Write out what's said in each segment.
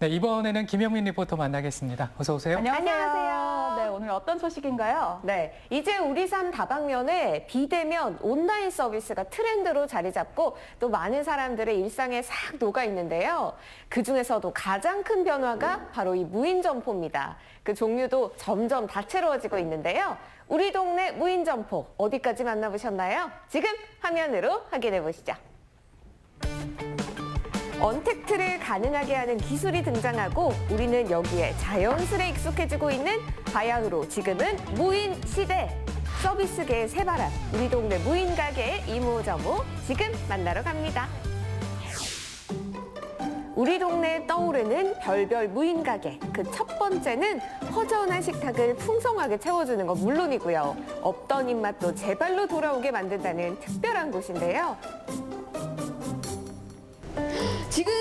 네, 이번에는 김영민 리포터 만나겠습니다. 어서 오세요. 안녕하세요. 네, 오늘 어떤 소식인가요? 네, 이제 우리 삶 다방면에 비대면 온라인 서비스가 트렌드로 자리 잡고 또 많은 사람들의 일상에 싹 녹아 있는데요. 그 중에서도 가장 큰 변화가 바로 이 무인 점포입니다. 그 종류도 점점 다채로워지고 있는데요. 우리 동네 무인 점포 어디까지 만나보셨나요? 지금 화면으로 확인해 보시죠. 언택트를 가능하게 하는 기술이 등장하고 우리는 여기에 자연스레 익숙해지고 있는 바야흐로 지금은 무인 시대. 서비스계의 새바람, 우리 동네 무인 가게의 이모저모 지금 만나러 갑니다. 우리 동네에 떠오르는 별별 무인 가게. 그 첫 번째는 허전한 식탁을 풍성하게 채워주는 건 물론이고요. 없던 입맛도 제발로 돌아오게 만든다는 특별한 곳인데요. 지금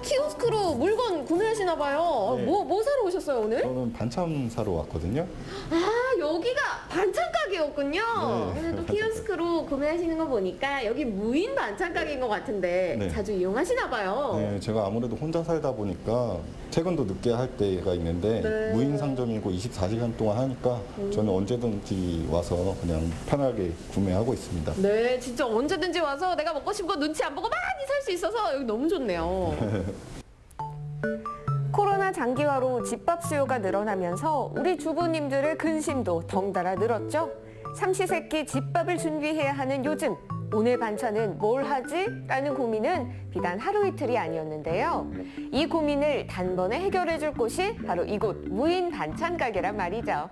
키오스크로 물건 구매하시나 봐요. 네. 뭐 사러 오셨어요, 오늘? 저는 반찬 사러 왔거든요. 아, 여기가 반찬 가게였군요. 네, 오늘 또 반찬 키오스크로 구매하시는 거 보니까 여기 무인 반찬 가게인 것 같은데 네. 자주 이용하시나 봐요. 네, 제가 아무래도 혼자 살다 보니까 퇴근도 늦게 할 때가 있는데 네. 무인 상점이고 24시간 동안 하니까 저는 언제든지 와서 그냥 편하게 구매하고 있습니다. 네, 진짜 언제든지 와서 내가 먹고 싶은 거 눈치 안 보고 많이 살 수 있어서 여기 너무 좋네요. 코로나 장기화로 집밥 수요가 늘어나면서 우리 주부님들의 근심도 덩달아 늘었죠. 삼시세끼 집밥을 준비해야 하는 요즘 오늘 반찬은 뭘 하지? 라는 고민은 비단 하루 이틀이 아니었는데요. 이 고민을 단번에 해결해 줄 곳이 바로 이곳 무인 반찬 가게란 말이죠.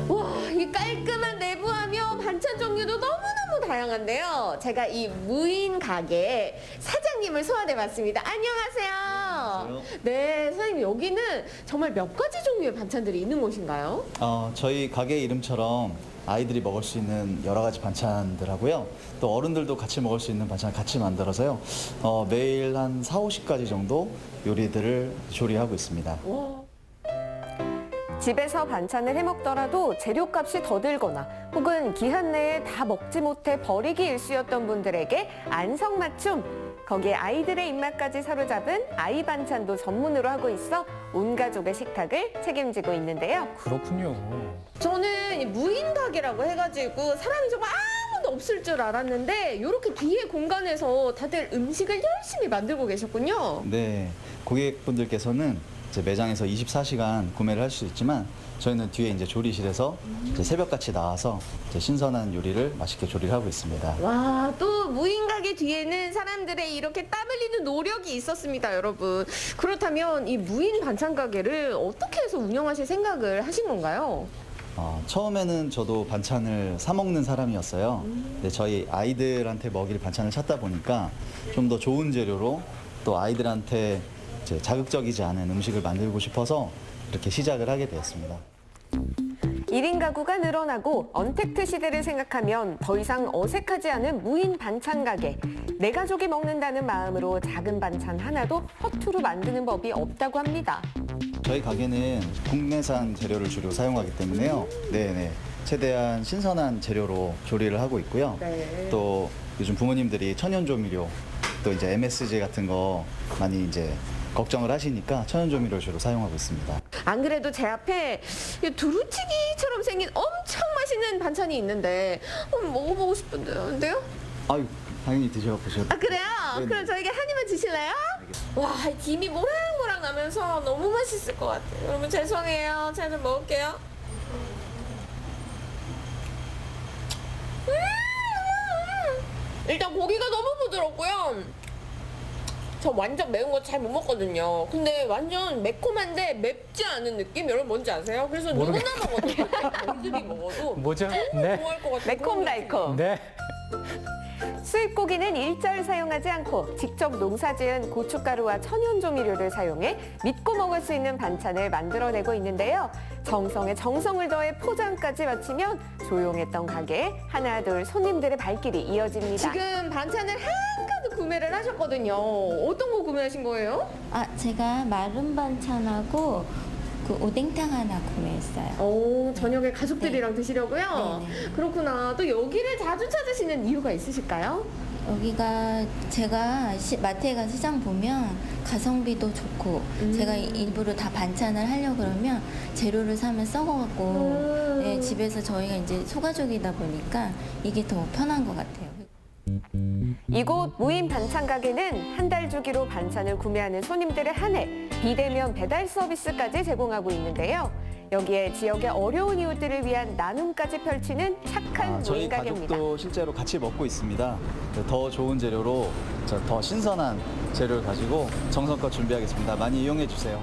와, 이 깔끔한 내부하며 반찬 종류도 너무너무 다양한데요. 제가 이 무인 가게 사장님을 소환해봤습니다. 안녕하세요. 네, 사장님 여기는 정말 몇 가지 종류의 반찬들이 있는 곳인가요? 저희 가게 이름처럼 아이들이 먹을 수 있는 여러 가지 반찬들 하고요. 또 어른들도 같이 먹을 수 있는 반찬을 같이 만들어서요. 매일 한 4, 50가지 정도 요리들을 조리하고 있습니다. 와. 집에서 반찬을 해먹더라도 재료값이 더 들거나 혹은 기한 내에 다 먹지 못해 버리기 일쑤였던 분들에게 안성맞춤, 거기에 아이들의 입맛까지 사로잡은 아이 반찬도 전문으로 하고 있어 온 가족의 식탁을 책임지고 있는데요. 그렇군요. 저는 이 무인 가게라고 해가지고 사람이 정말 아무도 없을 줄 알았는데 이렇게 뒤에 공간에서 다들 음식을 열심히 만들고 계셨군요. 네, 고객분들께서는 이제 매장에서 24시간 구매를 할 수 있지만 저희는 뒤에 이제 조리실에서 이제 새벽같이 나와서 이제 신선한 요리를 맛있게 조리를 하고 있습니다. 와, 또 무인 가게 뒤에는 사람들의 이렇게 땀 흘리는 노력이 있었습니다, 여러분. 그렇다면 이 무인 반찬 가게를 어떻게 해서 운영하실 생각을 하신 건가요? 처음에는 저도 반찬을 사 먹는 사람이었어요. 근데 저희 아이들한테 먹일 반찬을 찾다 보니까 좀 더 좋은 재료로 또 아이들한테 이제 자극적이지 않은 음식을 만들고 싶어서 이렇게 시작을 하게 되었습니다. 1인 가구가 늘어나고 언택트 시대를 생각하면 더 이상 어색하지 않은 무인 반찬 가게. 내 가족이 먹는다는 마음으로 작은 반찬 하나도 허투루 만드는 법이 없다고 합니다. 저희 가게는 국내산 재료를 주로 사용하기 때문에요. 네네. 최대한 신선한 재료로 조리를 하고 있고요. 네. 또 요즘 부모님들이 천연조미료, 또 이제 MSG 같은 거 많이 이제 걱정을 하시니까 천연조미료를 주로 사용하고 있습니다. 안 그래도 제 앞에 이 두루치기처럼 생긴 엄청 맛있는 반찬이 있는데 먹어보고 싶은데요? 아유, 당연히 드셔보셔도. 아, 그래요? 네네. 그럼 저에게 한 입만 주실래요? 와, 이 김이 모락모락 나면서 너무 맛있을 것 같아요. 여러분 죄송해요. 제가 좀 먹을게요. 일단 고기가 너무 부드럽고요. 저 완전 매운 거 잘 못 먹거든요. 근데 완전 매콤한데 맵지 않은 느낌? 여러분 뭔지 아세요? 그래서 누구나 먹어도 애들이 먹어도 뭐죠? 네. 좋아할 것 같아요. 매콤달콤. 네. 수입고기는 일절 사용하지 않고 직접 농사지은 고춧가루와 천연조미료를 사용해 믿고 먹을 수 있는 반찬을 만들어내고 있는데요. 정성에 정성을 더해 포장까지 마치면 조용했던 가게에 하나 둘 손님들의 발길이 이어집니다. 지금 반찬을 한가득 구매를 하셨거든요. 어떤 거 구매하신 거예요? 제가 마른 반찬하고 그 오뎅탕 하나 구매했어요. 오, 저녁에 가족들이랑 드시려고요? 네네. 그렇구나. 또 여기를 자주 찾으시는 이유가 있으실까요? 여기가 제가 마트에 가서 시장 보면 가성비도 좋고 제가 일부러 다 반찬을 하려고 그러면 재료를 사면 썩어갖고 네, 집에서 저희가 이제 소가족이다 보니까 이게 더 편한 것 같아요. 이곳 무인 반찬 가게는 한 달 주기로 반찬을 구매하는 손님들을 한해 비대면 배달 서비스까지 제공하고 있는데요. 여기에 지역의 어려운 이웃들을 위한 나눔까지 펼치는 착한 저희 무인 가게입니다. 가족도 실제로 같이 먹고 있습니다. 더 좋은 재료로 더 신선한 재료를 가지고 정성껏 준비하겠습니다. 많이 이용해 주세요.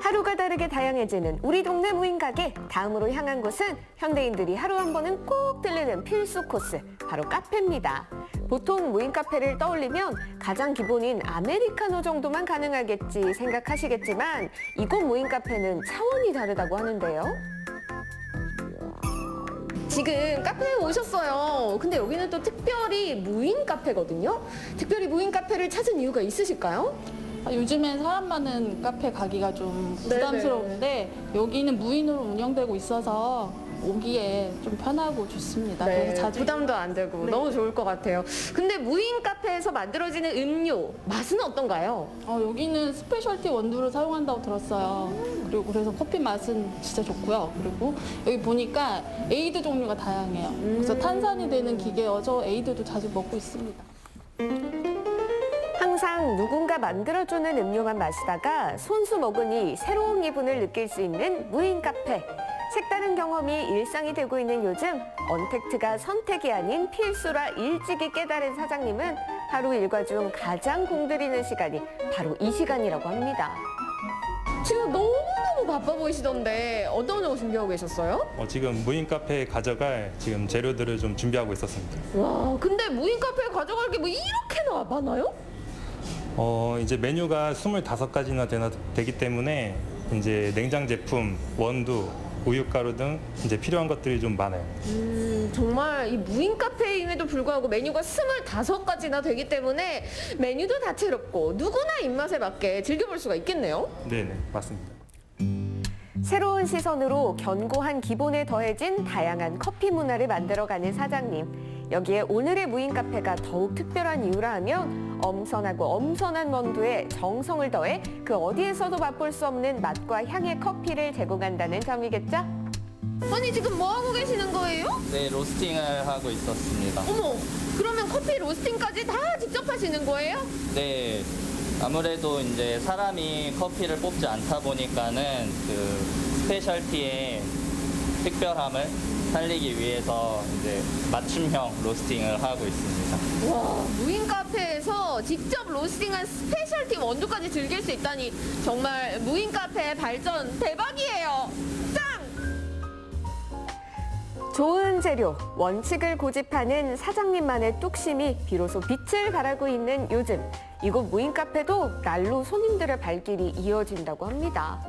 하루가 다르게 다양해지는 우리 동네 무인 가게. 다음으로 향한 곳은 현대인들이 하루 한 번은 꼭 들르는 필수 코스, 바로 카페입니다. 보통 무인 카페를 떠올리면 가장 기본인 아메리카노 정도만 가능하겠지 생각하시겠지만 이곳 무인 카페는 차원이 다르다고 하는데요. 지금 카페에 오셨어요. 근데 여기는 또 특별히 무인 카페거든요. 특별히 무인 카페를 찾은 이유가 있으실까요? 요즘엔 사람 많은 카페 가기가 좀 부담스러운데 여기는 무인으로 운영되고 있어서 오기에 좀 편하고 좋습니다. 그래서 자주 부담도 안 되고 너무 좋을 것 같아요. 근데 무인 카페에서 만들어지는 음료 맛은 어떤가요? 여기는 스페셜티 원두를 사용한다고 들었어요. 그리고 그래서 커피 맛은 진짜 좋고요. 그리고 여기 보니까 에이드 종류가 다양해요. 그래서 탄산이 되는 기계여서 에이드도 자주 먹고 있습니다. 항상 누군가 만들어주는 음료만 마시다가 손수 먹으니 새로운 기분을 느낄 수 있는 무인 카페. 색다른 경험이 일상이 되고 있는 요즘 언택트가 선택이 아닌 필수라 일찍이 깨달은 사장님은 하루 일과 중 가장 공들이는 시간이 바로 이 시간이라고 합니다. 지금 너무너무 바빠 보이시던데 어떤 거 준비하고 계셨어요? 지금 무인 카페에 가져갈 지금 재료들을 좀 준비하고 있었습니다. 와, 근데 무인 카페에 가져갈 게 뭐 이렇게나 많아요? 이제 메뉴가 25가지나 되기 때문에 이제 냉장 제품, 원두, 우유가루 등 이제 필요한 것들이 좀 많아요. 정말 이 무인 카페임에도 불구하고 메뉴가 25가지나 되기 때문에 메뉴도 다채롭고 누구나 입맛에 맞게 즐겨볼 수가 있겠네요. 네네, 맞습니다. 새로운 시선으로 견고한 기본에 더해진 다양한 커피 문화를 만들어가는 사장님. 여기에 오늘의 무인 카페가 더욱 특별한 이유라 하면 엄선하고 엄선한 원두에 정성을 더해 그 어디에서도 맛볼 수 없는 맛과 향의 커피를 제공한다는 점이겠죠? 아니 지금 뭐 하고 계시는 거예요? 네, 로스팅을 하고 있었습니다. 어머, 그러면 커피 로스팅까지 다 직접 하시는 거예요? 네, 아무래도 이제 사람이 커피를 뽑지 않다 보니까는 그 스페셜티의 특별함을 살리기 위해서 이제 맞춤형 로스팅을 하고 있습니다. 와, 무인 카페에서 직접 로스팅한 스페셜티 원두까지 즐길 수 있다니 정말 무인 카페 발전 대박이에요. 짱! 좋은 재료, 원칙을 고집하는 사장님만의 뚝심이 비로소 빛을 발하고 있는 요즘. 이곳 무인 카페도 날로 손님들의 발길이 이어진다고 합니다.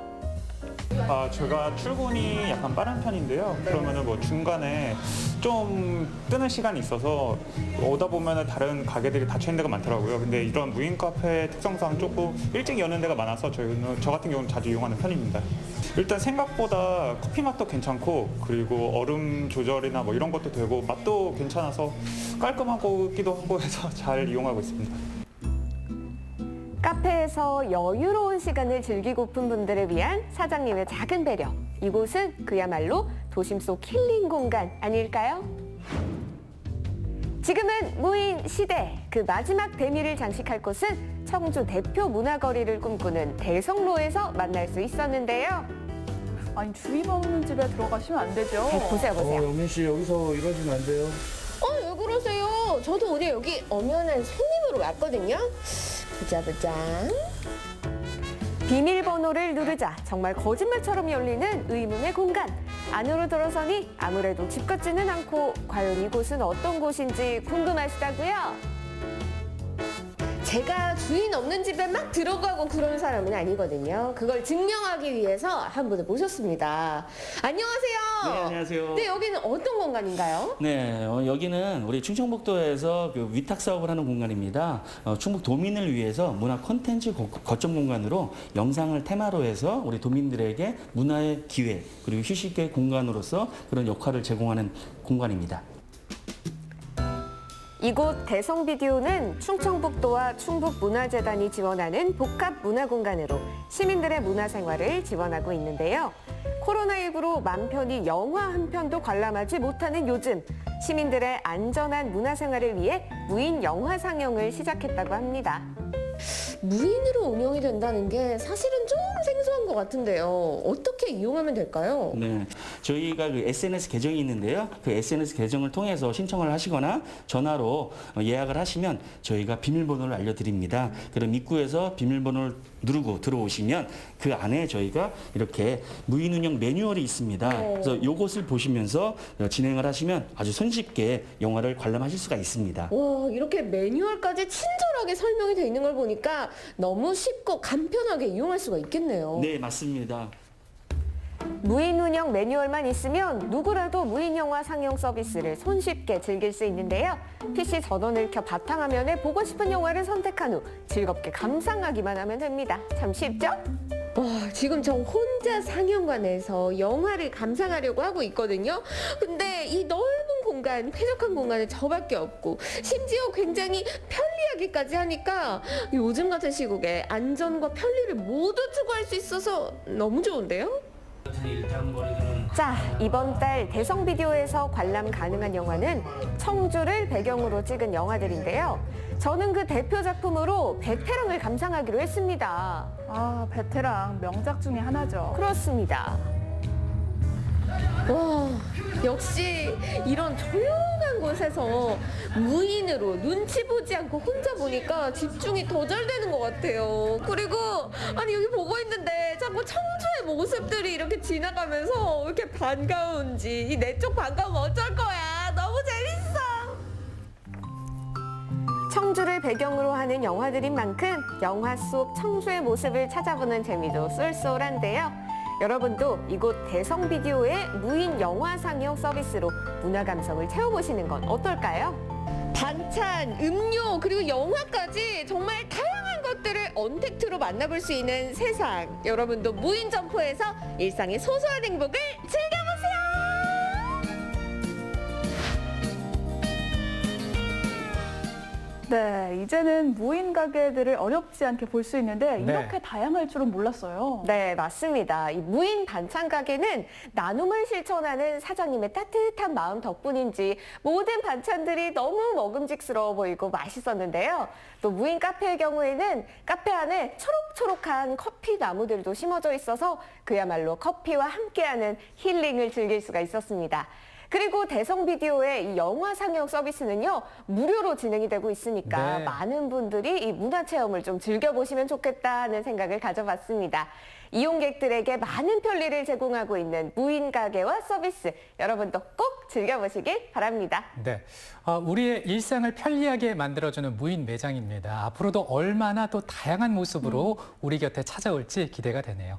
제가 출근이 약간 빠른 편인데요. 그러면은 뭐 중간에 좀 뜨는 시간이 있어서 오다 보면은 다른 가게들이 닫혀 있는 데가 많더라고요. 근데 이런 무인 카페 특성상 조금 일찍 여는 데가 많아서 저 같은 경우는 자주 이용하는 편입니다. 일단 생각보다 커피 맛도 괜찮고 그리고 얼음 조절이나 뭐 이런 것도 되고 맛도 괜찮아서 깔끔하기도 하고 해서 잘 이용하고 있습니다. 카페에서 여유로운 시간을 즐기고픈 분들을 위한 사장님의 작은 배려. 이곳은 그야말로 도심 속 힐링 공간 아닐까요? 지금은 무인 시대. 그 마지막 대미를 장식할 곳은 청주 대표 문화거리를 꿈꾸는 대성로에서 만날 수 있었는데요. 아니 주인 없는 집에 들어가시면 안 되죠. 보세요. 영민 씨 여기서 이러시면 안 돼요. 왜 그러세요? 저도 오늘 여기 엄연한 손님으로 왔거든요. 보자. 비밀번호를 누르자 정말 거짓말처럼 열리는 의문의 공간. 안으로 들어서니 아무래도 집 같지는 않고 과연 이곳은 어떤 곳인지 궁금하시다고요? 제가 주인 없는 집에 막 들어가고 그런 사람은 아니거든요. 그걸 증명하기 위해서 한 분을 모셨습니다. 안녕하세요. 네, 안녕하세요. 네, 여기는 어떤 공간인가요? 네, 여기는 우리 충청북도에서 그 위탁 사업을 하는 공간입니다. 충북 도민을 위해서 문화 콘텐츠 거점 공간으로 영상을 테마로 해서 우리 도민들에게 문화의 기회 그리고 휴식의 공간으로서 그런 역할을 제공하는 공간입니다. 이곳 대성비디오는 충청북도와 충북문화재단이 지원하는 복합문화공간으로 시민들의 문화생활을 지원하고 있는데요. 코로나19로 맘 편히 영화 한 편도 관람하지 못하는 요즘, 시민들의 안전한 문화생활을 위해 무인 영화 상영을 시작했다고 합니다. 무인으로 운영이 된다는 게 사실은 좀 생소한 것 같은데요. 어떻게 이용하면 될까요? 네, 저희가 그 SNS 계정이 있는데요. 그 SNS 계정을 통해서 신청을 하시거나 전화로 예약을 하시면 저희가 비밀번호를 알려드립니다. 그럼 입구에서 비밀번호를 누르고 들어오시면 그 안에 저희가 이렇게 무인 운영 매뉴얼이 있습니다. 그래서 이것을 보시면서 진행을 하시면 아주 손쉽게 영화를 관람하실 수가 있습니다. 와, 이렇게 매뉴얼까지 친절하게 설명이 돼 있는 걸 보니까 너무 쉽고 간편하게 이용할 수가 있겠네요. 네, 맞습니다. 무인 운영 매뉴얼만 있으면 누구라도 무인 영화 상영 서비스를 손쉽게 즐길 수 있는데요. PC 전원을 켜 바탕화면에 보고 싶은 영화를 선택한 후 즐겁게 감상하기만 하면 됩니다. 참 쉽죠? 와, 지금 저 혼자 상영관에서 영화를 감상하려고 하고 있거든요. 근데 이 넓은 공간, 쾌적한 공간에 저밖에 없고 심지어 굉장히 편리하기까지 하니까 요즘 같은 시국에 안전과 편리를 모두 추구할 수 있어서 너무 좋은데요? 자, 이번 달 대성비디오에서 관람 가능한 영화는 청주를 배경으로 찍은 영화들인데요. 저는 그 대표 작품으로 베테랑을 감상하기로 했습니다. 아, 베테랑 명작 중에 하나죠. 그렇습니다. 와, 역시 이런 조용한 곳에서 무인으로 눈치 보지 않고 혼자 보니까 집중이 더 잘 되는 것 같아요. 그리고 아니 여기 보고 있는데 자꾸 청주의 모습들이 이렇게 지나가면서 왜 이렇게 반가운지 이 내 쪽 반가움 어쩔 거야. 너무 재밌어. 청주를 배경으로 하는 영화들인 만큼 영화 속 청주의 모습을 찾아보는 재미도 쏠쏠한데요. 여러분도 이곳 대성비디오의 무인 영화 상영 서비스로 문화 감성을 채워보시는 건 어떨까요? 반찬, 음료, 그리고 영화까지 정말 다양한 것들을 언택트로 만나볼 수 있는 세상. 여러분도 무인 점포에서 일상의 소소한 행복을 즐겨보세요. 네, 이제는 무인 가게들을 어렵지 않게 볼 수 있는데 이렇게 다양할 줄은 몰랐어요. 네, 맞습니다. 이 무인 반찬 가게는 나눔을 실천하는 사장님의 따뜻한 마음 덕분인지 모든 반찬들이 너무 먹음직스러워 보이고 맛있었는데요. 또 무인 카페의 경우에는 카페 안에 초록초록한 커피 나무들도 심어져 있어서 그야말로 커피와 함께하는 힐링을 즐길 수가 있었습니다. 그리고 대성비디오의 이 영화 상영 서비스는요, 무료로 진행이 되고 있으니까 네. 많은 분들이 이 문화체험을 좀 즐겨보시면 좋겠다는 생각을 가져봤습니다. 이용객들에게 많은 편리를 제공하고 있는 무인 가게와 서비스, 여러분도 꼭 즐겨보시길 바랍니다. 네, 우리의 일상을 편리하게 만들어주는 무인 매장입니다. 앞으로도 얼마나 또 다양한 모습으로 우리 곁에 찾아올지 기대가 되네요.